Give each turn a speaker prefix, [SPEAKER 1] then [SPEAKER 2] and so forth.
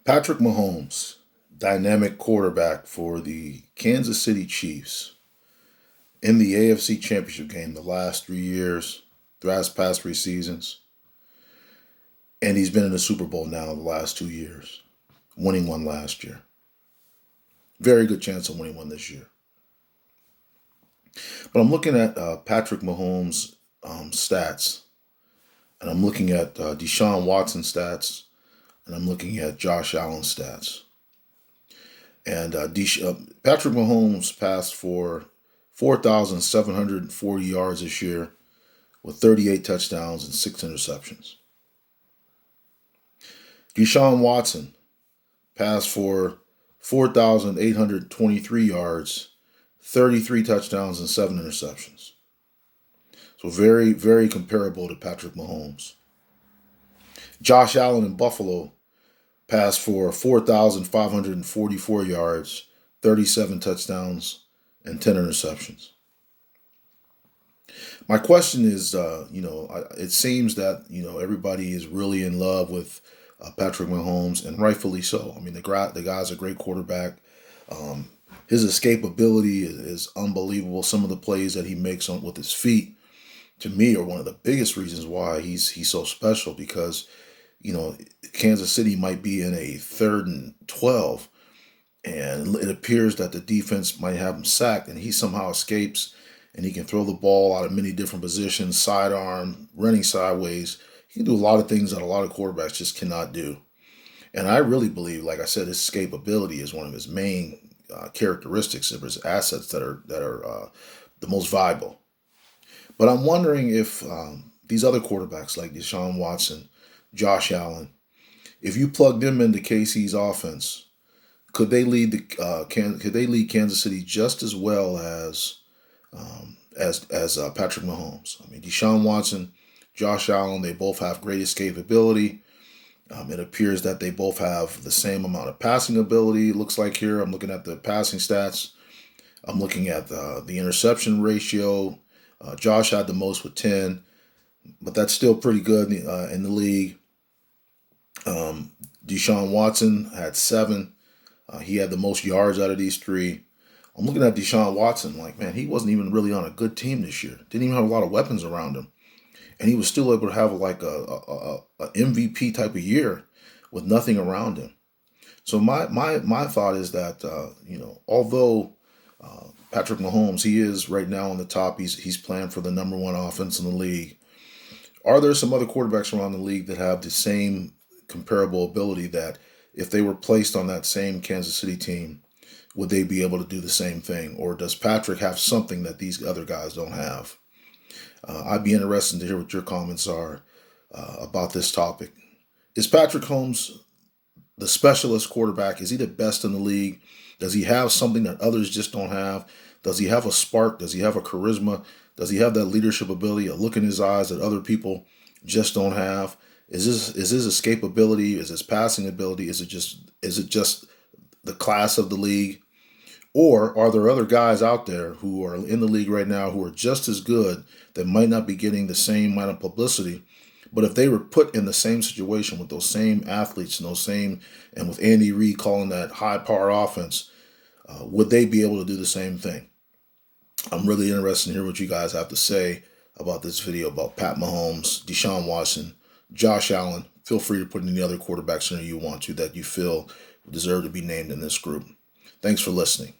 [SPEAKER 1] Patrick Mahomes, dynamic quarterback for the Kansas City Chiefs in the AFC Championship game the last 3 years, the past 3 seasons, and he's been in the Super Bowl now the last 2 years, winning one last year. Very good chance of winning one this year. But I'm looking at Patrick Mahomes' stats, and I'm looking at Deshaun Watson stats, and I'm looking at Josh Allen stats. And Patrick Mahomes passed for 4,740 yards this year with 38 touchdowns and 6 interceptions. Deshaun Watson passed for 4,823 yards, 33 touchdowns, and 7 interceptions. So very, very comparable to Patrick Mahomes. Josh Allen in Buffalo passed for 4,544 yards, 37 touchdowns, and 10 interceptions. My question is, it seems that, everybody is really in love with Patrick Mahomes, and rightfully so. I mean, the guy's a great quarterback. His escapability is unbelievable. Some of the plays that he makes with his feet, to me, are one of the biggest reasons why he's so special, because Kansas City might be in a 3rd and 12, and it appears that the defense might have him sacked, and he somehow escapes, and he can throw the ball out of many different positions, sidearm, running sideways. He can do a lot of things that a lot of quarterbacks just cannot do. And I really believe, like I said, his escapability is one of his main characteristics of his assets that are the most valuable. But I'm wondering if these other quarterbacks like Deshaun Watson, Josh Allen, if you plug them into KC's offense, could they lead Kansas City just as well as Patrick Mahomes? I mean, Deshaun Watson, Josh Allen, they both have great escapability. It appears that they both have the same amount of passing ability. It looks like here, I'm looking at the passing stats. I'm looking at the interception ratio. Josh had the most with 10, but that's still pretty good in the league. Deshaun Watson had 7. He had the most yards out of these 3. I'm looking at Deshaun Watson like, man, he wasn't even really on a good team this year. Didn't even have a lot of weapons around him. And he was still able to have like a MVP type of year with nothing around him. So my thought is that, although Patrick Mahomes, he is right now on the top, he's playing for the number 1 offense in the league. Are there some other quarterbacks around the league that have the same comparable ability, that if they were placed on that same Kansas City team, would they be able to do the same thing? Or does Patrick have something that these other guys don't have? I'd be interested to hear what your comments are about this topic. Is Patrick Mahomes the specialist quarterback? Is he the best in the league? Does he have something that others just don't have? Does he have a spark? Does he have a charisma? Does he have that leadership ability, a look in his eyes that other people just don't have? Is his escapability? Is his passing ability? Is it just the class of the league? Or are there other guys out there who are in the league right now who are just as good, that might not be getting the same amount of publicity, but if they were put in the same situation with those same athletes and with Andy Reid calling that high power offense, would they be able to do the same thing? I'm really interested to hear what you guys have to say about this video about Pat Mahomes, Deshaun Watson, Josh Allen. Feel free to put any other quarterbacks in there you want to that you feel deserve to be named in this group. Thanks for listening.